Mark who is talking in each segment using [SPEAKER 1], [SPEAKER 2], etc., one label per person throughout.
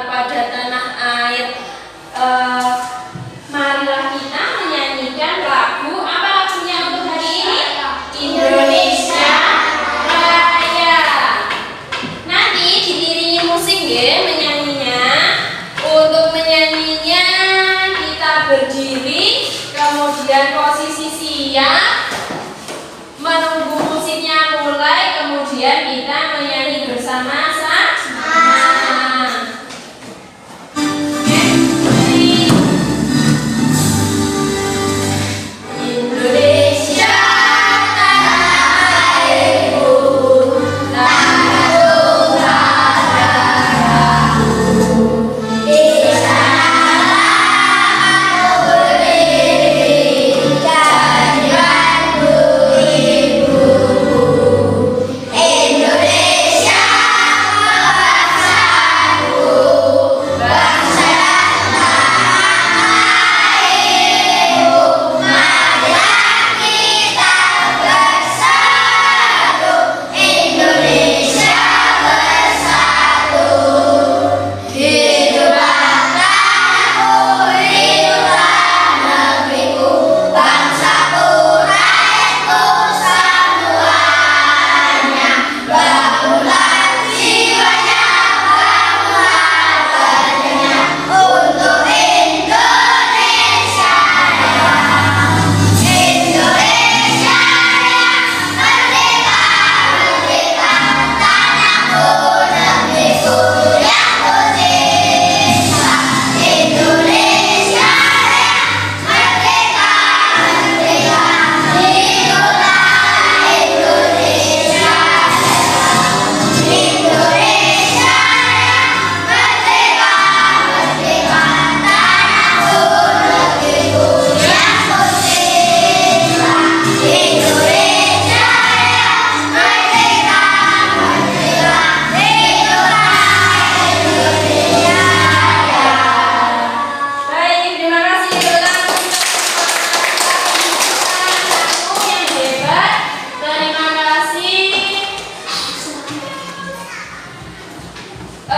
[SPEAKER 1] kepada tanah air. Marilah kita menyanyikan lagu. Apa lagunya untuk hari ini? Indonesia Raya. Nanti diiringi musik ya menyanyinya. Untuk menyanyinya kita berdiri, kemudian posisi siap, menunggu musiknya mulai, kemudian kita menyanyi bersama-sama.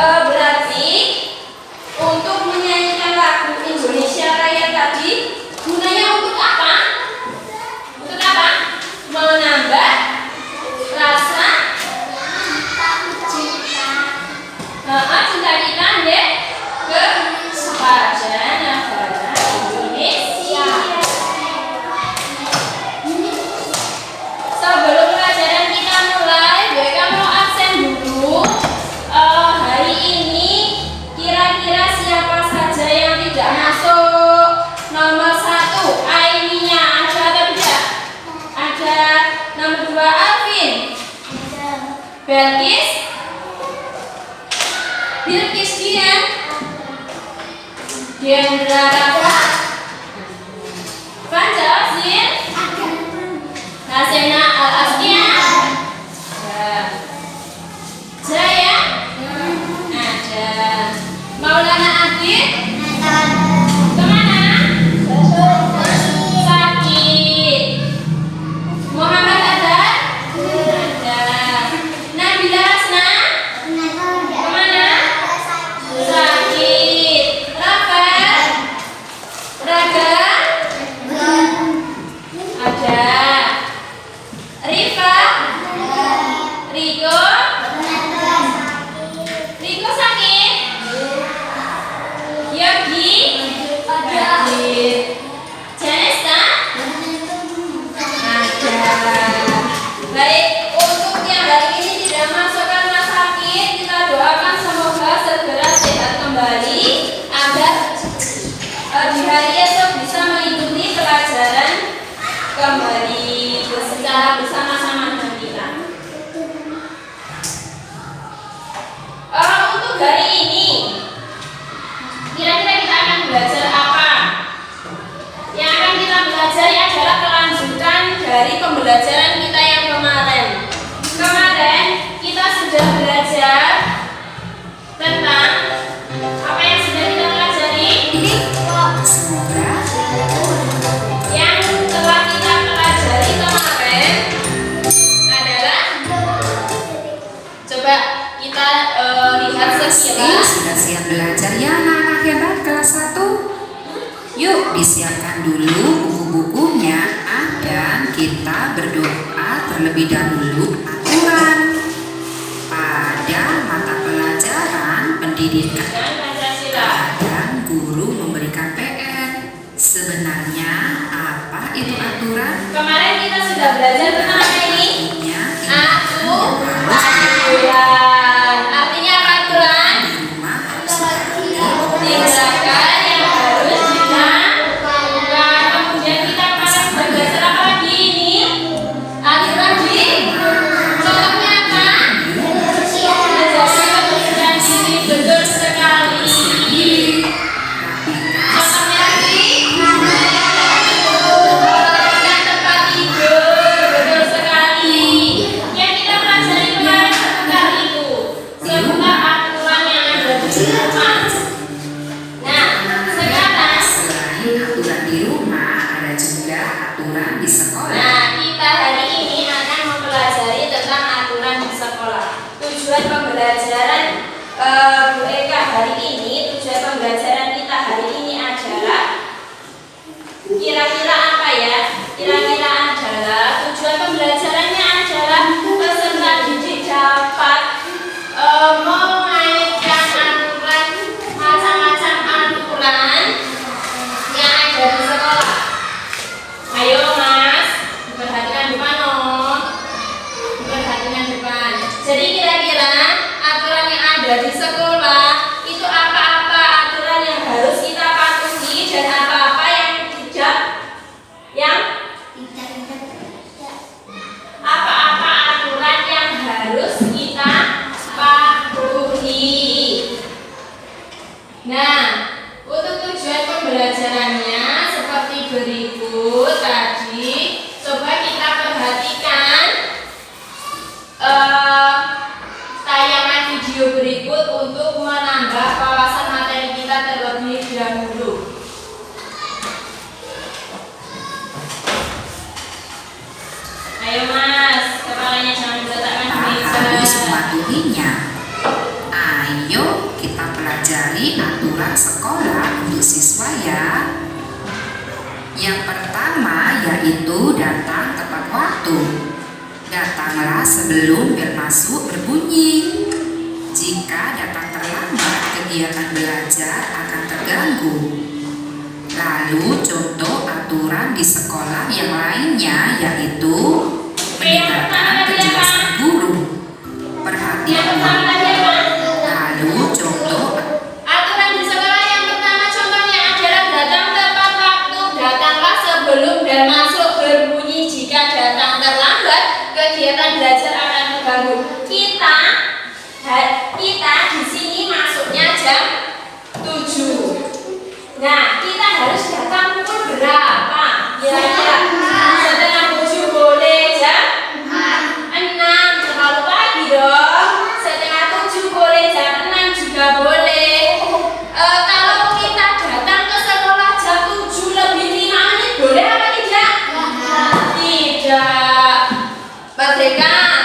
[SPEAKER 1] Berarti untuk menyanyikan lagu Indonesia Raya tadi gunanya untuk apa? Untuk apa? Menambah rasa cinta kita ya kepada negara Indonesia. Sebelum pelajaran kita mulai, mereka mau absen dulu. Hari ini kira-kira siapa saja yang tidak masuk? Nomor 1 Aininya ada atau tidak? Ada. Nomor 2 Alvin. Belkis. Bilkis Dian. Diandra Rafa. Fanja Azin. Hasena Al-Askia. Jaya. Maulana Adit kemana? Sakit. Muhammad Adar ada. Nabila Hasna kemana? Sakit. Rafael Raga ada. Rifa Riko sakit. Yogi hadir. Janesta ada. Baik, untuk yang hari ini tidak masuk karena sakit, kita doakan semoga segera sehat kembali agar di hari esok bisa mengikuti pelajaran kembali secara bersama-sama dengan kita. Untuk hari ini kira-kira kita akan belajar apa? Yang akan kita belajar adalah kelanjutan dari pembelajaran kita yang kemarin. Kemarin kita sudah belajar tentang apa yang sudah kita pelajari. Yang telah kita pelajari kemarin adalah, coba kita lihat sekilas.
[SPEAKER 2] Sudah siap belajar. belajar ya anak-anak hebat kelas 1? Yuk disiapkan dulu buku-bukunya dan kita berdoa terlebih dahulu aturan pada mata pelajaran pendidikan. Kadang guru memberikan PR. Sebenarnya apa itu aturan?
[SPEAKER 1] Kemarin kita sudah belajar tentang apa ini? Aturan. Artinya apa aturan? Tindakan yang harus dilakukan. Kemudian kita akan belajar apa lagi ini? Aturan di contohnya apa? Menjaga kebersihan diri, betul sekali. Contohnya lagi? Memperhatikan tempat tidur, betul sekali. Yang kita pelajari kemarin sebentar itu seputar aturan yang ada di rumah. Nah, sekarang
[SPEAKER 2] Selain aturan di rumah, ada juga aturan di sekolah.
[SPEAKER 1] kita hari ini akan mempelajari tentang aturan di sekolah. Tujuan pembelajaran Bu Eka hari ini, tujuan pembelajaran kita hari ini adalah kira-kira apa ya? Kira-kira adalah tujuan pembelajarannya adalah peserta didik dapat mengaitkan aturan, macam-macam aturan yang ada di sekolah. Ayo Mas, perhatikan depan oh. Perhatikan depan. Jadi kira-kira aturan yang ada di sekolah itu apa-apa aturan yang harus kita patuhi dan apa-apa yang tidak, apa-apa aturan yang harus kita patuhi. Nah, untuk tujuan pembelajarannya seperti berikut tadi. Coba kita perhatikan tayangan video berikut untuk menambah wawasan materi kita terlebih dahulu. Ayo Mas, kepalanya jangan diletakkan di meja.
[SPEAKER 2] Harus mematuhinya. Ayo kita pelajari aturan sekolah untuk siswa ya. Yang pertama yaitu datang tepat waktu. Datanglah sebelum bel masuk berbunyi. Jika datang terlambat, kegiatan belajar akan terganggu. Lalu contoh aturan di sekolah yang lainnya yaitu mendengarkan penjelasan guru. Perhatikan. Lalu contoh
[SPEAKER 1] Aturan di sekolah yang pertama contohnya adalah datang tepat waktu. Datanglah sebelum bel masuk berbunyi. Jika datang terlambat, kegiatan belajar akan terganggu. Kita di sini masuknya jam 7. Nah, kita harus datang pukul berapa? Kira-kira setengah 7 boleh jam 6. Terlalu pagi dong. Setengah 7 boleh, jam 6 juga boleh. Kalau kita datang ke sekolah jam 7 lebih 5 menit boleh apa tidak? Tidak. Merdeka.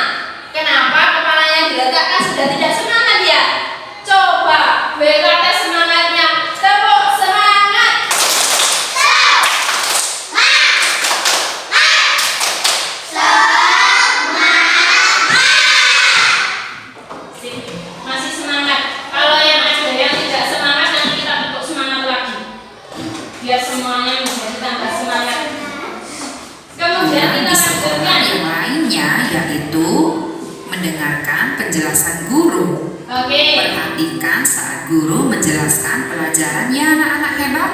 [SPEAKER 1] Kenapa kepalanya diletakkan sudah tidak semangat ya? Coba BKT semangatnya. Tepuk semangat. Sip. Masih semangat. Kalau yang ada yang tidak semangat nanti kita tepuk semangat lagi. Biar semuanya menjadi tambah semangat. Kemudian kita
[SPEAKER 2] di sekolah
[SPEAKER 1] lanjutkan.
[SPEAKER 2] yang lainnya yaitu mendengarkan penjelasan guru.
[SPEAKER 1] Oke.
[SPEAKER 2] Perhatikan saat guru menjelaskan pelajarannya anak-anak hebat.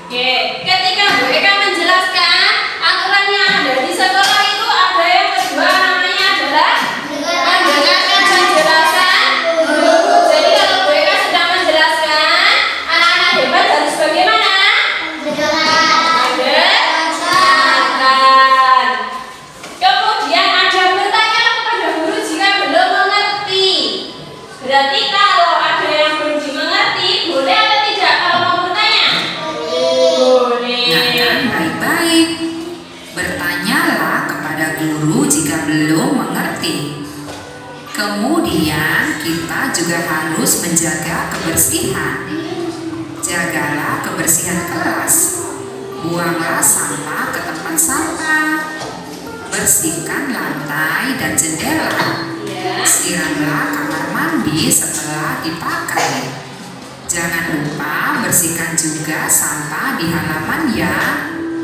[SPEAKER 1] Oke, ketika Bu Eka menjelaskan aturan yang ada di sekolah itu ada yang kedua namanya adalah mendengarkan penjelasan guru. Jadi kalau Bu Eka sedang menjelaskan, anak-anak hebat harus bagaimana? Mendengarkan. Kemudian ada bertanya kepada guru jika belum mengerti. Berarti kalau ada yang belum dimengerti, boleh atau tidak kalau mau bertanya? Boleh.
[SPEAKER 2] Dengarkan baik-baik. Bertanyalah Kemudian kita juga harus menjaga kebersihan. Jagalah kebersihan kelas. Buanglah sampah ke tempat sampah. Bersihkan lantai dan jendela. Siramlah kamar mandi setelah dipakai. Jangan lupa bersihkan juga sampah di halaman ya.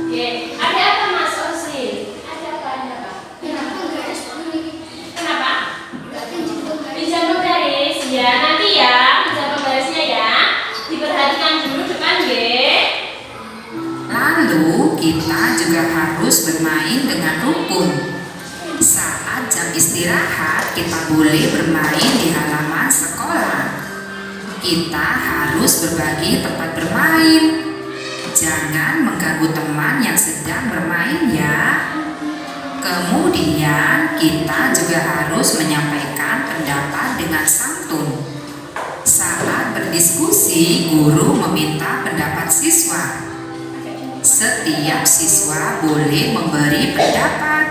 [SPEAKER 1] Oke, ada apa Mas Osrin? Ada apa? Kenapa? Pinjam penggaris ya, nanti ya pinjam penggarisnya ya. Diperhatikan dulu depan G.
[SPEAKER 2] Lalu kita juga harus bermain dengan rukun. Saat jam istirahat kita boleh bermain di halaman sekolah. Kita harus berbagi tempat bermain. Jangan mengganggu teman yang sedang bermain ya. Kemudian kita juga harus menyampaikan pendapat dengan santun. Saat berdiskusi, guru meminta pendapat siswa. Setiap siswa boleh memberi pendapat.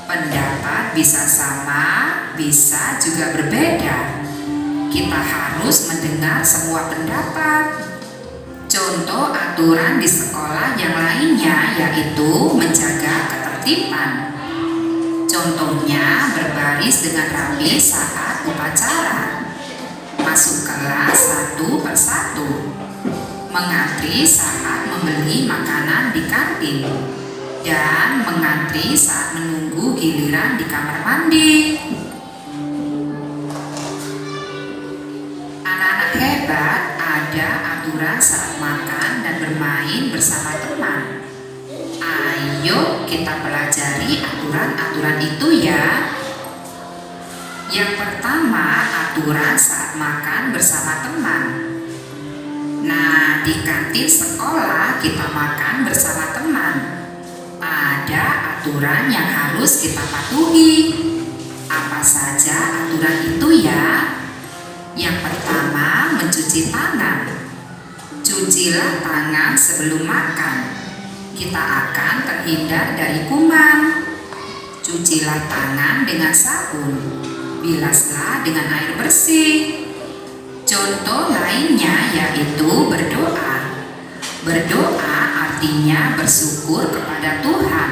[SPEAKER 2] Pendapat bisa sama, bisa juga berbeda. Kita harus mendengar semua pendapat. Contoh aturan di sekolah yang lainnya yaitu menjaga ketertiban. Contohnya berbaris dengan rapi saat upacara. Masuk kelas satu persatu. Mengantri saat membeli makanan di kantin. Dan mengantri saat menunggu giliran di kamar mandi. Anak-anak hebat, ada aturan saat makan dan bermain bersama teman. Ayo kita pelajari aturan-aturan itu ya. Yang pertama, aturan saat makan bersama teman. Nah, di kantin sekolah kita makan bersama teman. Ada aturan yang harus kita patuhi. Apa saja aturan itu ya? Yang pertama, mencuci tangan. Cucilah tangan sebelum makan. Kita akan terhindar dari kuman. Cucilah tangan dengan sabun. Bilaslah dengan air bersih. Contoh lainnya yaitu berdoa. Berdoa artinya bersyukur kepada Tuhan.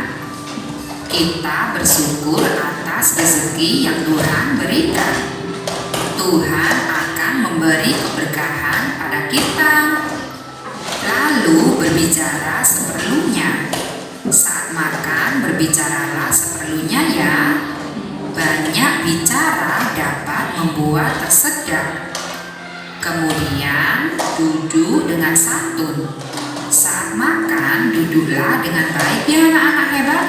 [SPEAKER 2] Kita bersyukur atas rezeki yang Tuhan berikan. Tuhan akan memberi keberkahan pada kita. Lalu berbicara seperlunya. Saat makan berbicaralah seperlunya ya. Banyak bicara dapat membuat tersedak. Kemudian duduk dengan santun. Saat makan duduklah dengan baik ya anak-anak hebat.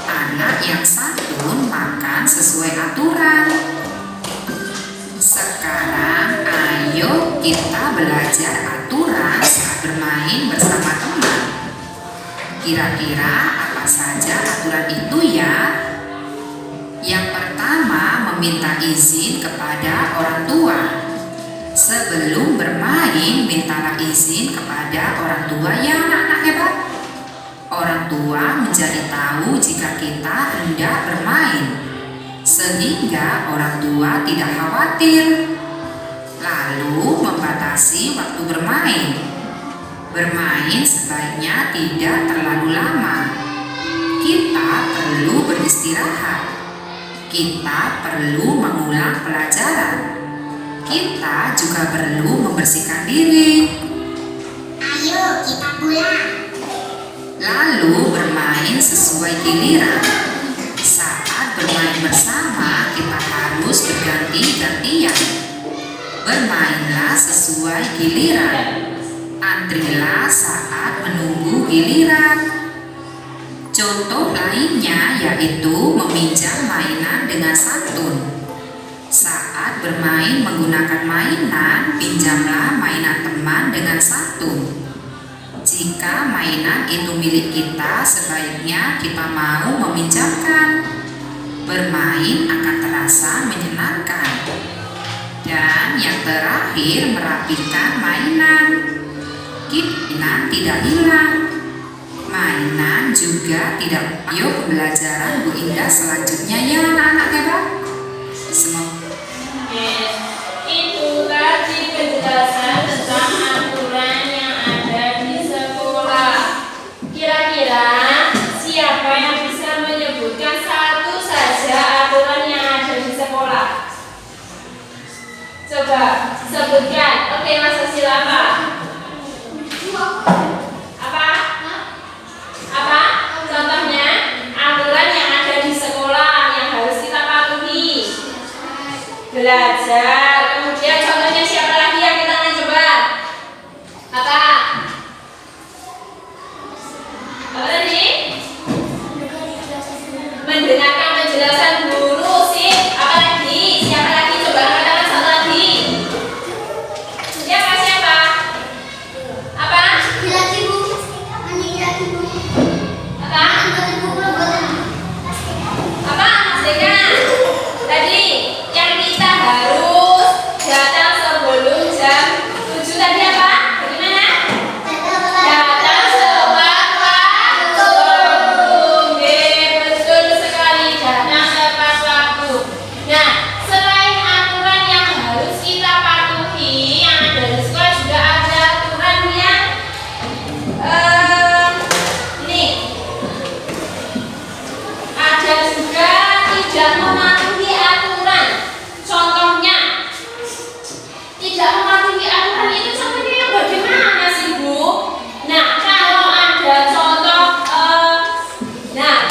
[SPEAKER 2] Anak yang santun makan sesuai aturan. Sekarang ayo kita belajar aturan saat bermain bersama teman. Kira-kira apa saja aturan itu ya? Yang pertama, meminta izin kepada orang tua. Sebelum bermain, mintalah izin kepada orang tua ya anak-anak hebat. Orang tua menjadi tahu jika kita hendak bermain, sehingga orang tua tidak khawatir. Lalu membatasi waktu bermain. Bermain sebaiknya tidak terlalu lama. Kita perlu beristirahat. Kita perlu mengulang pelajaran. Kita juga perlu membersihkan diri.
[SPEAKER 3] Ayo kita pulang.
[SPEAKER 2] Lalu bermain sesuai giliran. Saat bermain bersama, kita harus berganti-gantian. Bermainlah sesuai giliran. Antrilah saat menunggu giliran. Contoh lainnya yaitu meminjam mainan dengan santun. Saat bermain menggunakan mainan, pinjamlah mainan teman dengan santun. Jika mainan itu milik kita, sebaiknya kita mau meminjamkan. Bermain akan terasa menyenangkan. Dan yang terakhir, merapikan mainan. Mainan tidak hilang. Mainan juga tidak. Yuk pembelajaran Bu Indah selanjutnya ya anak-anak hebat. Semoga
[SPEAKER 1] Itu tadi penjelasan tentang aturan yang ada di sekolah. Kira-kira siapa yang bisa menyebutkan satu saja aturan yang ada di sekolah? Coba sebutkan. Oke, Mas Hasil apa? Apa? Apa? Contohnya aturan yang ada di sekolah yang harus kita patuhi. Belajar. Kemudian contohnya siapa lagi yang kita akan coba? Apa? Apa tadi? Mendengarkan penjelasan guru sih. Apa lagi? Siapa lagi? Coba katakan satu lagi. Siapa? Siapa? Apa? Apa? Apa? Mas Deka. Tadi yang kita harus datang sebelum jam 7 tadi apa? Bagaimana? Datang tepat waktu. Oke, betul sekali, datang tepat waktu. Nah, selain aturan yang harus kita patuhi, yang ada di sekolah juga ada aturan yang ini. Ada juga tidak mematuhi aturan. Contohnya, tidak mematuhi aturan itu contohnya yang bagaimana sih, Bu? Nah, kalau ada contoh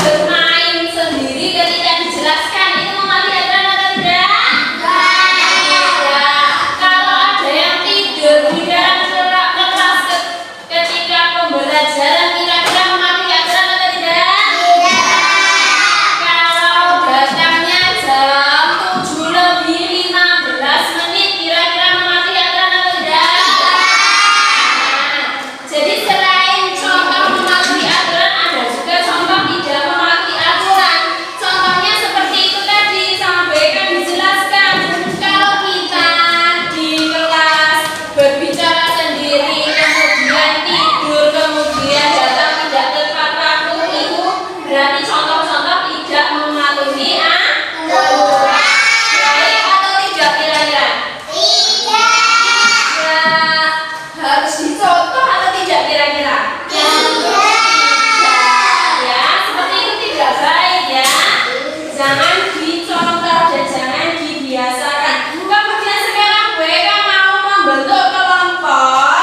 [SPEAKER 1] bermain sendiri ketika dijelaskan itu mematuhi aturan atau tidak? Tidak. Kalau ada yang tidur di dalam kelas ketika pembelajaran kira-kira mematuhi aturan atau tidak? Kalau datangnya jam 7 lebih 15 menit kira-kira mematuhi aturan atau tidak? Nah, jadi selain contoh mematuhi aturan ada juga contoh tidak mematuhi aturan. Contohnya seperti itu tadi sampaikan dijelaskan. Kalau kita di kelas berbicara sendiri kemudian tidur kemudian datang tidak tepat waktu itu berarti contoh-contoh tidak mematuhi aturan. Baik atau tidak kira-kira? Nah, harus dicontoh atau tidak kira-kira? Tidak. Ya, seperti itu tidak baik ya. Jangan dicontoh dan jangan dibiasakan. Kemudian sekarang mereka mau membentuk kelompok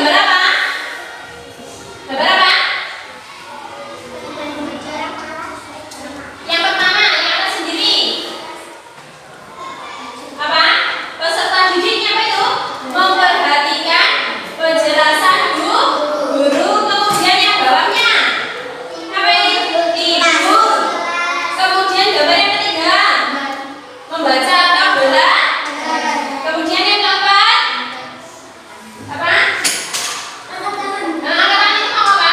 [SPEAKER 1] gambar apa? Gambar apa? Yang pertama, yang atas sendiri. Apa? Peserta didik apa itu? Memperhatikan penjelasan guru. Kemudian yang bawahnya apa itu? Tidur. Kemudian gambar yang ketiga, membaca tabel. Kemudian yang keempat, apa? Nah, angkatan itu mau apa?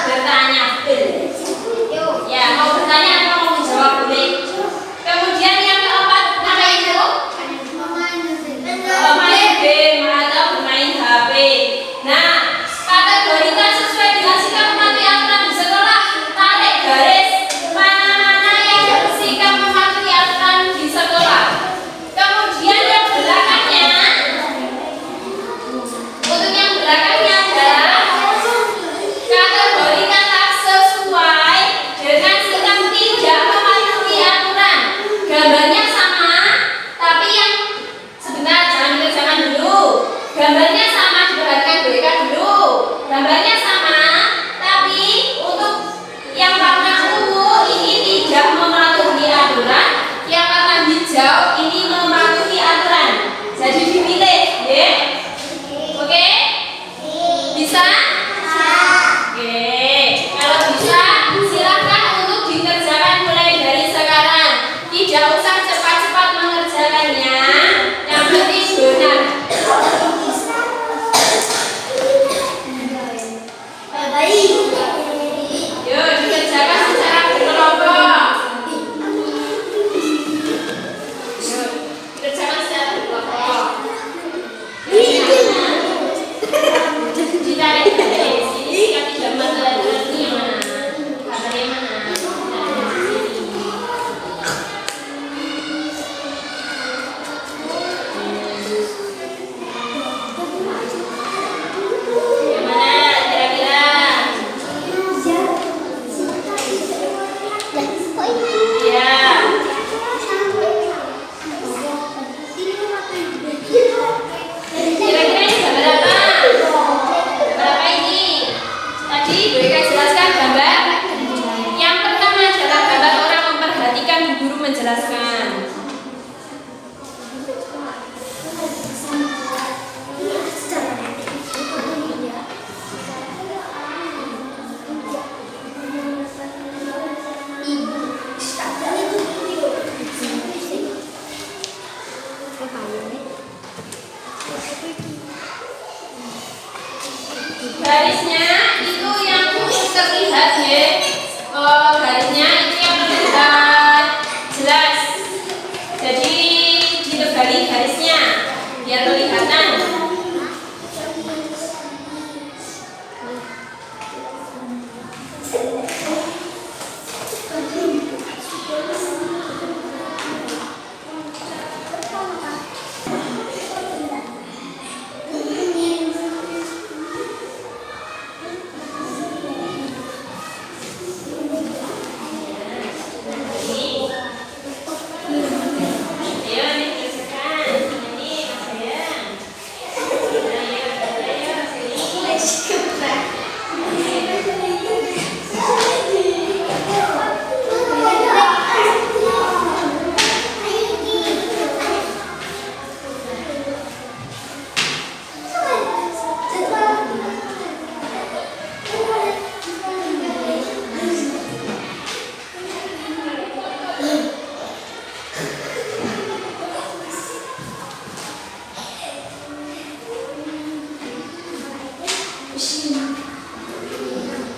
[SPEAKER 1] Bertanya. Ya, mau bertanya atau mau menjawab boleh. Kemudian yang keempat, apa itu? Main game atau bermain HP. Nah, kategorikan sesuai dengan sikap mematuhi aturan di sekolah. Tarik garis mana-mana yang bersikap mematuhi aturan di sekolah. Kemudian yang belakangnya, untuk yang belakangnya adalah kategorikanlah sesuai dengan sikap tidak mematuhi aturan. Gambarnya sama, tapi yang sebentar jangan dikerjakan dulu. Gambarnya sama, diperhatikan BK dulu. Gambarnya sama, tapi untuk yang warna ungu ini tidak mematuhi aturan, yang warna hijau ini mematuhi aturan. Jadi dipilih, ya. Oke? Bisa? Oke. Kalau bisa, silakan untuk dikerjakan mulai dari sekarang. Tidak usah cepat-cepat mengerjakannya. Yang penting benar. Yuk, dikerjakan secara berkelompok. Yuk, dikerjakan secara berkelompok. Ditarik dari sini, sikap tidak mematuhi yang mana? Gambar yang mana? Dari sini. Yang mana kira-kira? Ya. Kira-kira ini gambar apa? Gambar apa ini? Tadi BK jelaskan gambar. Yang pertama adalah gambar orang memperhatikan guru menjelaskan. Garisnya itu yang terlihat ya. Garisnya itu yang terlihat jelas. Jadi ditebali garisnya biar kelihatan.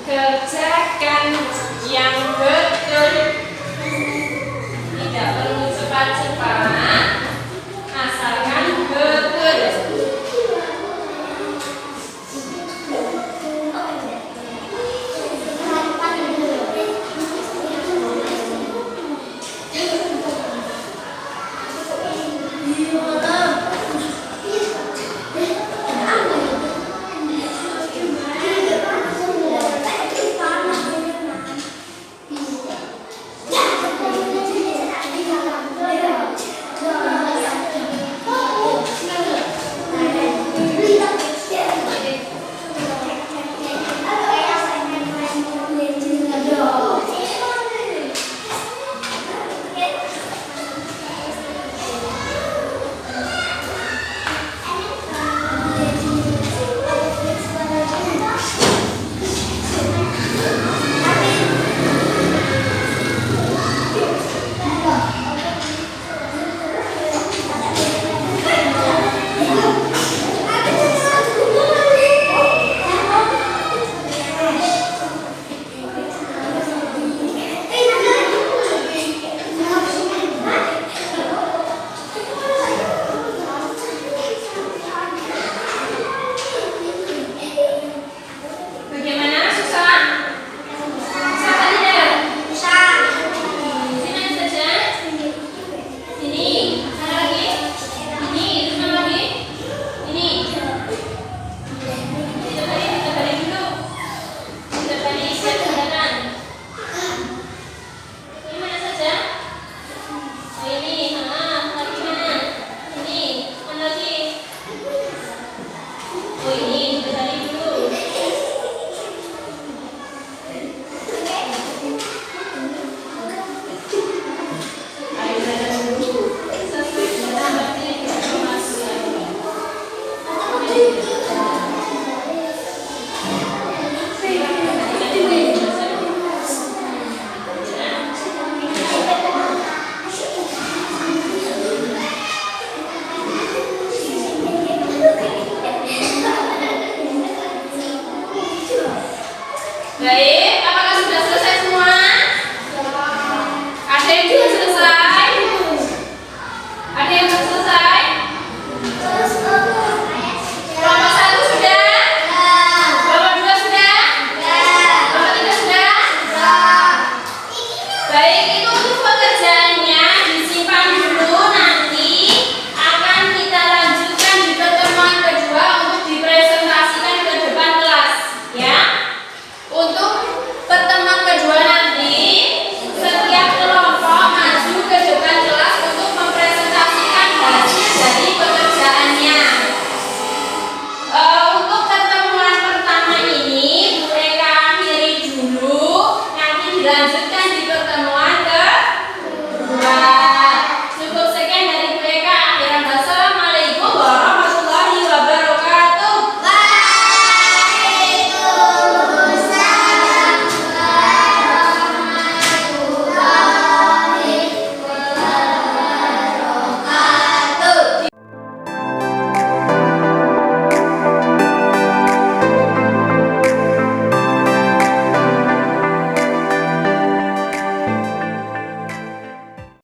[SPEAKER 1] Kerjakan yang betul. Tidak perlu cepat-cepat, asalkan betul. Oh ini tadi dulu. Ayo jalan dulu. Sesuai dengan berarti kita masuk lagi. Baik.